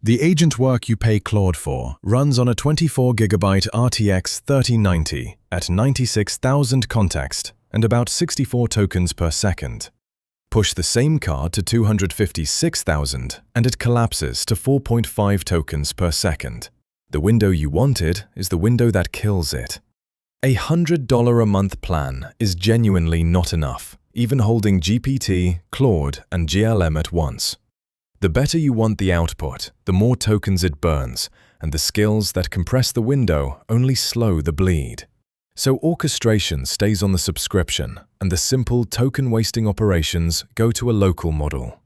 The agent work you pay Claude for runs on a 24GB RTX 3090 at 96,000 context and about 64 tokens per second. Push the same card to 256,000 and it collapses to 4.5 tokens per second. The window you wanted is the window that kills it. A $100 a month plan is genuinely not enough, even holding GPT, Claude, and GLM at once. The better you want the output, the more tokens it burns, and the skills that compress the window only slow the bleed. So orchestration stays on the subscription, and the simple token-wasting operations go to a local model.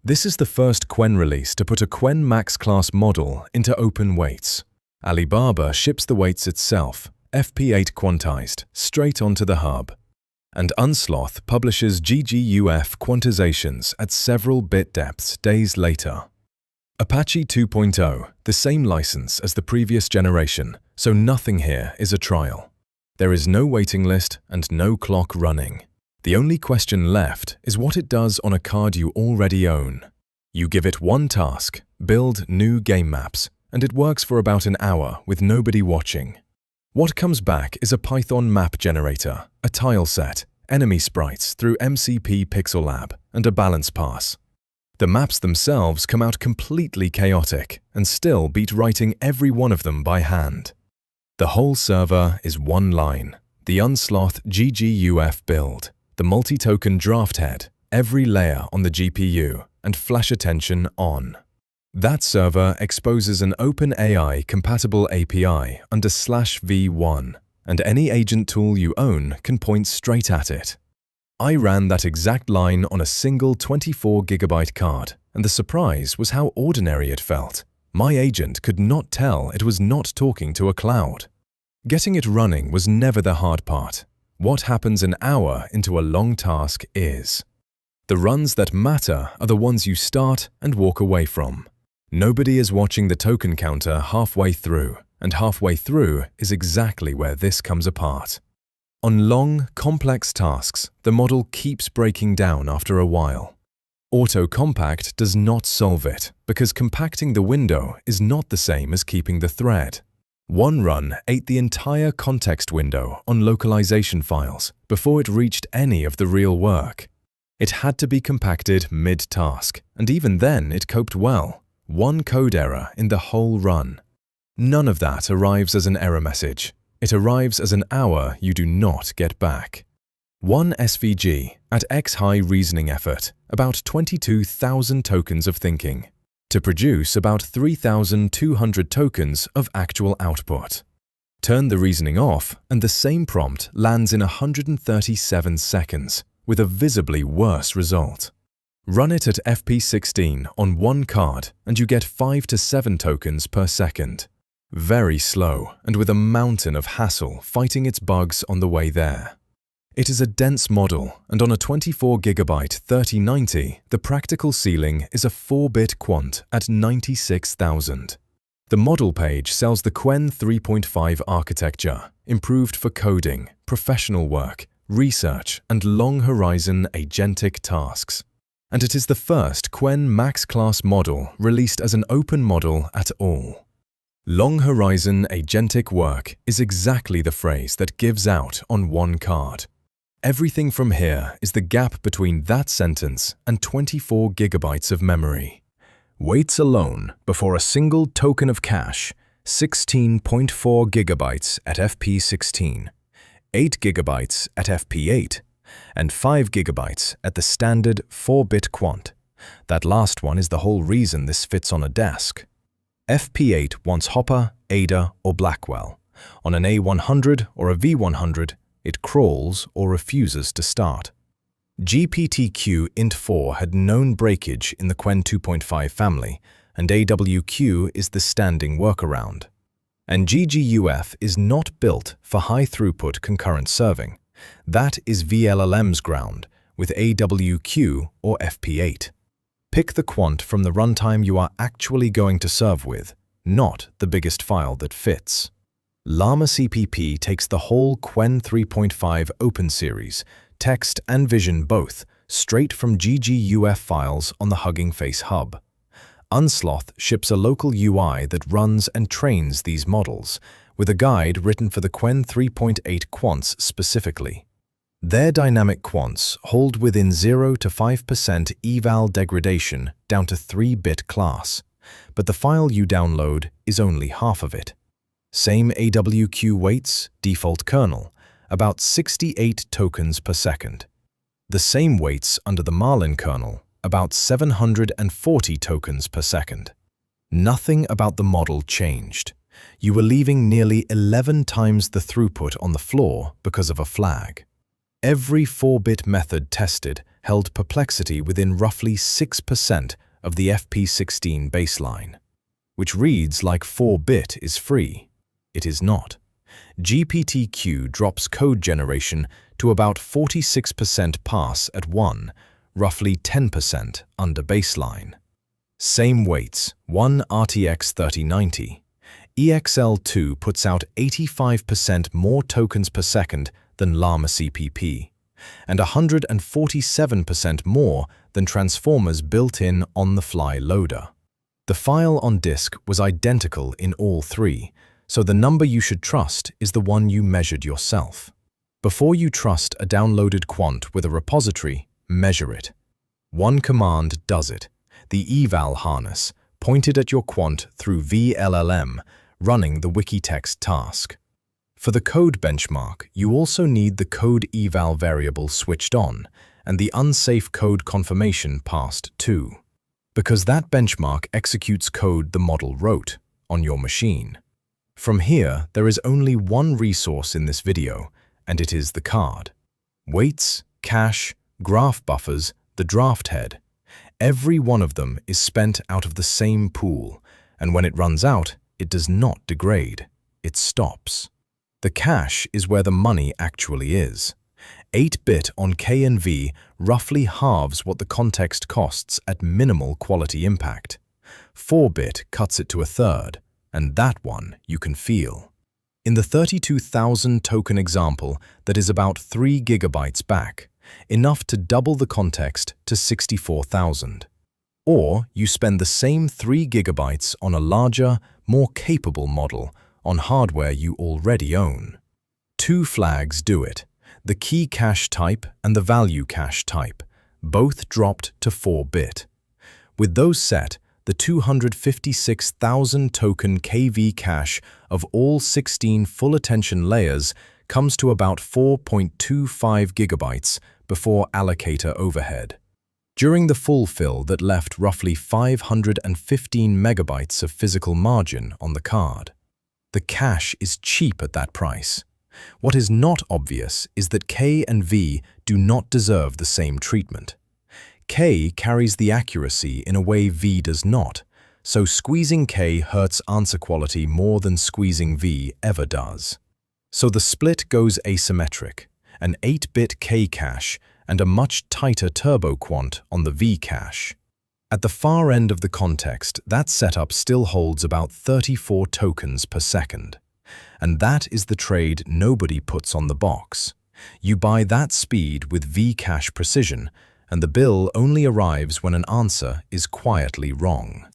This is the first Qwen release to put a Qwen Max class model into open weights. Alibaba ships the weights itself, FP8 quantized, straight onto the hub. And Unsloth publishes GGUF quantizations at several bit depths days later. Apache 2.0, the same license as the previous generation, so nothing here is a trial. There is no waiting list and no clock running. The only question left is what it does on a card you already own. You give it one task, build new game maps, and it works for about an hour with nobody watching. What comes back is a Python map generator, a tileset, enemy sprites through MCP pixellab, and a balance pass. The maps themselves come out completely chaotic and still beat writing every one of them by hand. The whole server is one line, the Unsloth GGUF build, the multi-token draft head, every layer on the GPU, and flash attention on. That server exposes an OpenAI-compatible API under /v1, and any agent tool you own can point straight at it. I ran that exact line on a single 24GB card, and the surprise was how ordinary it felt. My agent could not tell it was not talking to a cloud. Getting it running was never the hard part. What happens an hour into a long task is. The runs that matter are the ones you start and walk away from. Nobody is watching the token counter halfway through, and halfway through is exactly where this comes apart. On long, complex tasks, the model keeps breaking down after a while. Auto-compact does not solve it, because compacting the window is not the same as keeping the thread. One run ate the entire context window on localization files before it reached any of the real work. It had to be compacted mid-task, and even then it coped well. One code error in the whole run. None of that arrives as an error message. It arrives as an hour you do not get back. One SVG at X high reasoning effort, about 22,000 tokens of thinking, to produce about 3,200 tokens of actual output. Turn the reasoning off and the same prompt lands in 137 seconds, with a visibly worse result. Run it at FP16 on one card and you get 5 to 7 tokens per second. Very slow and with a mountain of hassle fighting its bugs on the way there. It is a dense model, and on a 24GB 3090, the practical ceiling is a 4-bit quant at 96,000. The model page sells the Qwen 3.5 architecture, improved for coding, professional work, research, and long-horizon agentic tasks. And it is the first Qwen Max class model released as an open model at all. Long-horizon agentic work is exactly the phrase that gives out on one card. Everything from here is the gap between that sentence and 24GB of memory. Weights alone before a single token of cache, 16.4GB at FP16, 8GB at FP8, and 5GB at the standard 4-bit quant. That last one is the whole reason this fits on a desk. FP8 wants Hopper, Ada, or Blackwell. On an A100 or a V100, it crawls or refuses to start. GPTQ int4 had known breakage in the Qwen 2.5 family, and AWQ is the standing workaround. And GGUF is not built for high-throughput concurrent serving. That is VLLM's ground, with AWQ or FP8. Pick the quant from the runtime you are actually going to serve with, not the biggest file that fits. llama.cpp takes the whole Qwen 3.5 open series, text and vision both, straight from GGUF files on the Hugging Face hub. Unsloth ships a local UI that runs and trains these models, with a guide written for the Qwen 3.8 quants specifically. Their dynamic quants hold within 0 to 5% eval degradation down to 3-bit class, but the file you download is only half of it. Same AWQ weights, default kernel, about 68 tokens per second. The same weights under the Marlin kernel, about 740 tokens per second. Nothing about the model changed. You were leaving nearly 11 times the throughput on the floor because of a flag. Every 4-bit method tested held perplexity within roughly 6% of the FP16 baseline, which reads like 4-bit is free. It is not. GPTQ drops code generation to about 46% pass at 1, roughly 10% under baseline. Same weights, one RTX 3090. EXL2 puts out 85% more tokens per second than llama.cpp, and 147% more than Transformer's built-in on-the-fly loader. The file on disk was identical in all three, so the number you should trust is the one you measured yourself. Before you trust a downloaded quant with a repository, measure it. One command does it, the eval harness, pointed at your quant through VLLM, running the Wikitext task. For the code benchmark, you also need the code eval variable switched on and the unsafe code confirmation passed too, because that benchmark executes code the model wrote on your machine. From here, there is only one resource in this video, and it is the card. Weights, cache, graph buffers, the draft head. Every one of them is spent out of the same pool, and when it runs out, it does not degrade. It stops. The cache is where the money actually is. 8-bit on K and V roughly halves what the context costs at minimal quality impact. 4-bit cuts it to a third, and that one you can feel. In the 32,000 token example that is about 3 gigabytes back, enough to double the context to 64,000. Or you spend the same 3 gigabytes on a larger, more capable model on hardware you already own. Two flags do it, the key cache type and the value cache type, both dropped to 4-bit. With those set, the 256,000 token KV cache of all 16 full attention layers comes to about 4.25 gigabytes before allocator overhead. During the full fill that left roughly 515 megabytes of physical margin on the card. The cache is cheap at that price. What is not obvious is that K and V do not deserve the same treatment. K carries the accuracy in a way V does not, so squeezing K hurts answer quality more than squeezing V ever does. So the split goes asymmetric, an 8-bit K cache and a much tighter turboquant on the V cache. At the far end of the context, that setup still holds about 34 tokens per second. And that is the trade nobody puts on the box. You buy that speed with V cache precision, and the bill only arrives when an answer is quietly wrong.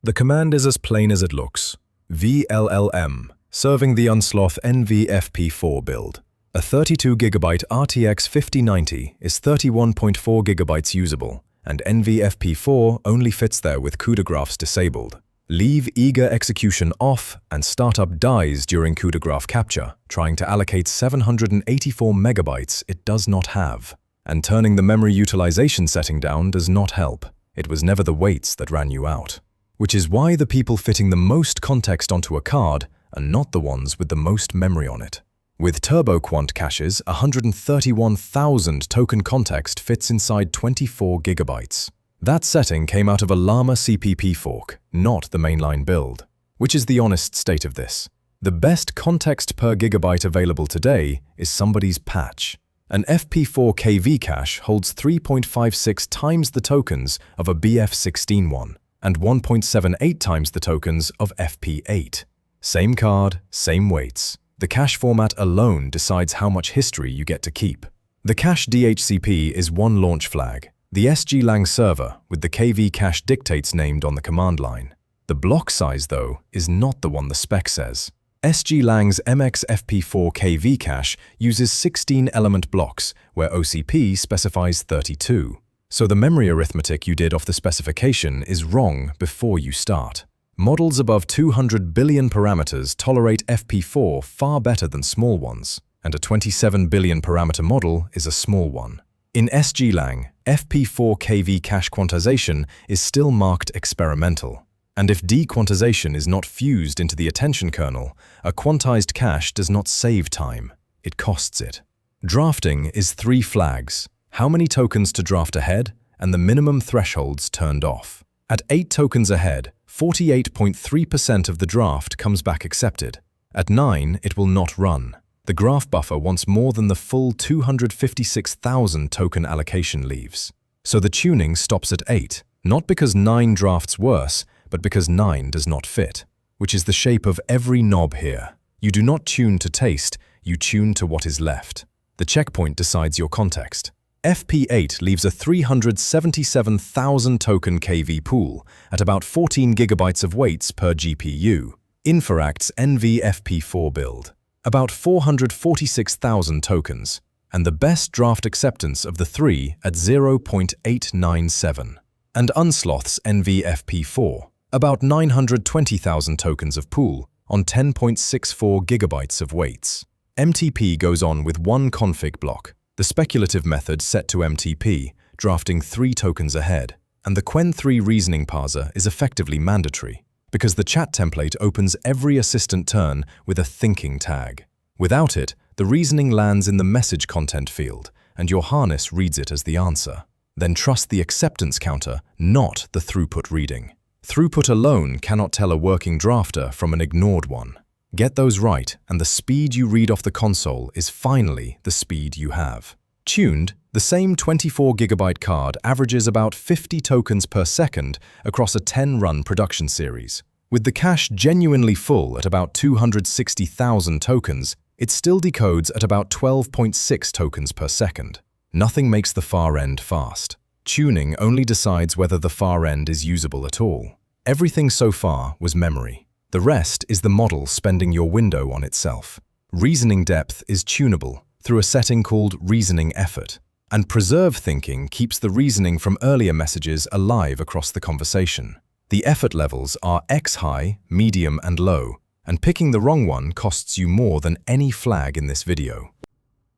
The command is as plain as it looks. VLLM, serving the Unsloth NVFP4 build. A 32 GB RTX 5090 is 31.4 GB usable, and NVFP4 only fits there with CUDA graphs disabled. Leave eager execution off and startup dies during CUDA graph capture, trying to allocate 784 megabytes it does not have. And turning the memory utilization setting down does not help. It was never the weights that ran you out. Which is why the people fitting the most context onto a card are not the ones with the most memory on it. With turboquant caches, 131,000 token context fits inside 24 gigabytes. That setting came out of a llama.cpp fork, not the mainline build. Which is the honest state of this. The best context per gigabyte available today is somebody's patch. An FP4 KV cache holds 3.56 times the tokens of a BF16 one, and 1.78 times the tokens of FP8. Same card, same weights. The cache format alone decides how much history you get to keep. The cache DHCP is one launch flag, The sglang server with the KV cache dictates named on the command line. The block size, though, is not the one the spec says. sglang's MXFP4 KV cache uses 16-element blocks, where OCP specifies 32. So the memory arithmetic you did off the specification is wrong before you start. Models above 200 billion parameters tolerate FP4 far better than small ones, and a 27 billion parameter model is a small one. In sglang, FP4 KV cache quantization is still marked experimental. And if dequantization is not fused into the attention kernel, a quantized cache does not save time, it costs it. Drafting is 3 flags: how many tokens to draft ahead, and the minimum thresholds turned off. At 8 tokens ahead, 48.3% of the draft comes back accepted. At 9, it will not run. The graph buffer wants more than the full 256,000 token allocation leaves. So the tuning stops at 8, not because 9 drafts worse, but because 9 does not fit, which is the shape of every knob here. You do not tune to taste, you tune to what is left. The checkpoint decides your context. FP8 leaves a 377,000 token KV pool at about 14 gigabytes of weights per GPU. Inforact's NVFP4 build, about 446,000 tokens, and the best draft acceptance of the 3 at 0.897. And Unsloth's NVFP4, about 920,000 tokens of pool on 10.64 gigabytes of weights. MTP goes on with 1 config block, the speculative method set to MTP, drafting 3 tokens ahead, and the Qwen 3 reasoning parser is effectively mandatory, because the chat template opens every assistant turn with a thinking tag. Without it, the reasoning lands in the message content field, and your harness reads it as the answer. Then trust the acceptance counter, not the throughput reading. Throughput alone cannot tell a working drafter from an ignored one. Get those right, and the speed you read off the console is finally the speed you have. Tuned, the same 24 gigabyte card averages about 50 tokens per second across a 10-run production series. With the cache genuinely full at about 260,000 tokens, it still decodes at about 12.6 tokens per second. Nothing makes the far end fast. Tuning only decides whether the far end is usable at all. Everything so far was memory. The rest is the model spending your window on itself. Reasoning depth is tunable through a setting called reasoning effort, and preserve thinking keeps the reasoning from earlier messages alive across the conversation. The effort levels are X high, medium, and low, and picking the wrong one costs you more than any flag in this video.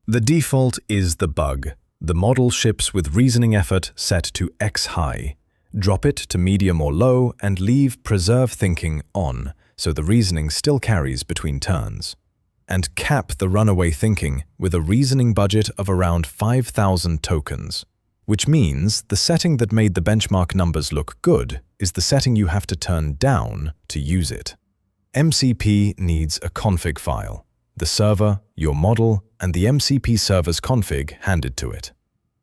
The default is the bug. The model ships with reasoning effort set to X high. Drop it to medium or low and leave preserve thinking on, so the reasoning still carries between turns. And cap the runaway thinking with a reasoning budget of around 5,000 tokens, which means the setting that made the benchmark numbers look good is the setting you have to turn down to use it. MCP needs a config file, the server, your model, and the MCP server's config handed to it.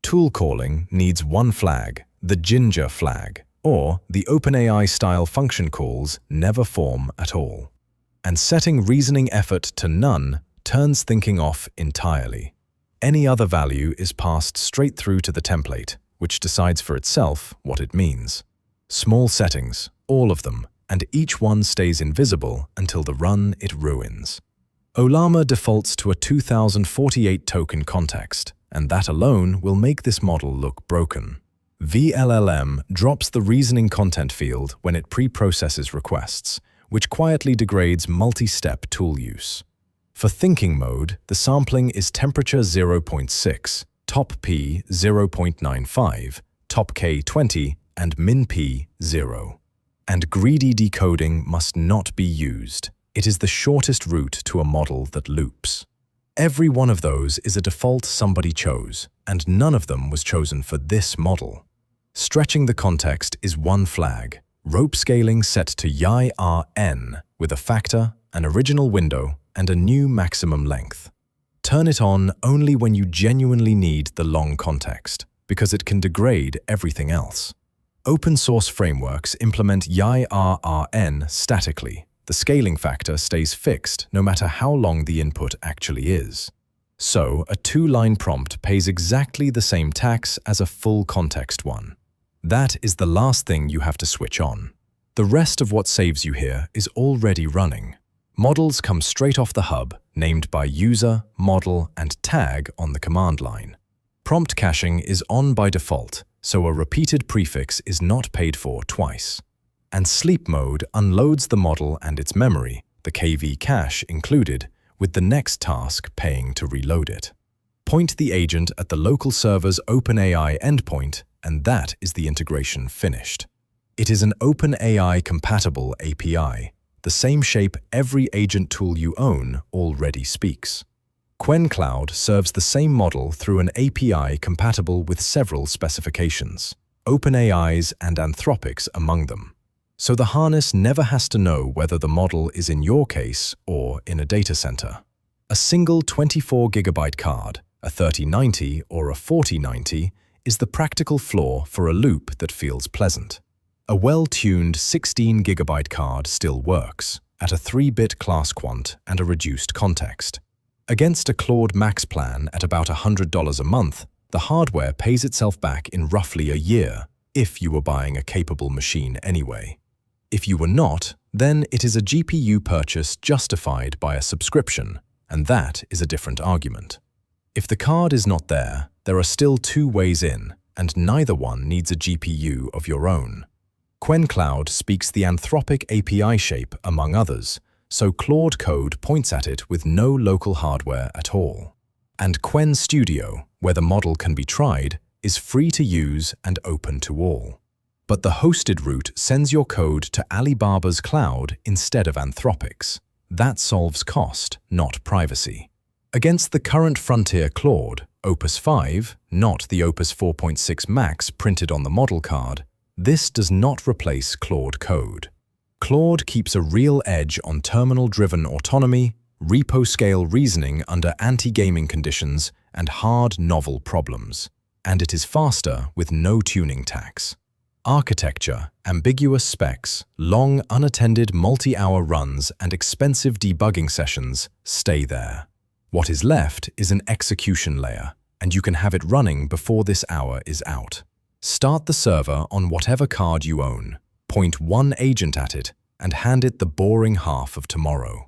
Tool calling needs 1 flag, the Ginger flag, or the OpenAI-style function calls never form at all. And setting reasoning effort to none turns thinking off entirely. Any other value is passed straight through to the template, which decides for itself what it means. Small settings, all of them, and each one stays invisible until the run it ruins. Llama defaults to a 2048 token context, and that alone will make this model look broken. VLLM drops the reasoning content field when it pre-processes requests, which quietly degrades multi-step tool use. For thinking mode, the sampling is temperature 0.6, top P 0.95, top K 20, and min P 0. And greedy decoding must not be used. It is the shortest route to a model that loops. Every one of those is a default somebody chose, and none of them was chosen for this model. Stretching the context is 1 flag. Rope scaling set to YRN with a factor, an original window, and a new maximum length. Turn it on only when you genuinely need the long context, because it can degrade everything else. Open source frameworks implement YRN statically. The scaling factor stays fixed no matter how long the input actually is. So, a two-line prompt pays exactly the same tax as a full context one. That is the last thing you have to switch on. The rest of what saves you here is already running. Models come straight off the hub, named by user, model, and tag on the command line. Prompt caching is on by default, so a repeated prefix is not paid for twice. And sleep mode unloads the model and its memory, the KV cache included, with the next task paying to reload it. Point the agent at the local server's OpenAI endpoint, and that is the integration finished. It is an OpenAI-compatible API, the same shape every agent tool you own already speaks. Qwen Cloud serves the same model through an API compatible with several specifications, OpenAI's and Anthropic's among them. So the harness never has to know whether the model is in your case or in a data center. A single 24GB card, a 3090 or a 4090, is the practical floor for a loop that feels pleasant. A well-tuned 16GB card still works, at a 3-bit class quant and a reduced context. Against a Claude Max plan at about $100 a month, the hardware pays itself back in roughly a year, if you were buying a capable machine anyway. If you were not, then it is a GPU purchase justified by a subscription, and that is a different argument. If the card is not there, there are still two ways in, and neither one needs a GPU of your own. Qwen Cloud speaks the Anthropic API shape, among others, so Claude code points at it with no local hardware at all. And Qwen Studio, where the model can be tried, is free to use and open to all. But the hosted route sends your code to Alibaba's cloud instead of Anthropic's. That solves cost, not privacy. Against the current frontier Claude, Opus 5, not the Opus 4.6 Max printed on the model card, this does not replace Claude code. Claude keeps a real edge on terminal-driven autonomy, repo-scale reasoning under anti-gaming conditions, and hard novel problems. And it is faster with no tuning tax. Architecture, ambiguous specs, long unattended multi-hour runs, and expensive debugging sessions stay there. What is left is an execution layer, and you can have it running before this hour is out. Start the server on whatever card you own, point one agent at it, and hand it the boring half of tomorrow.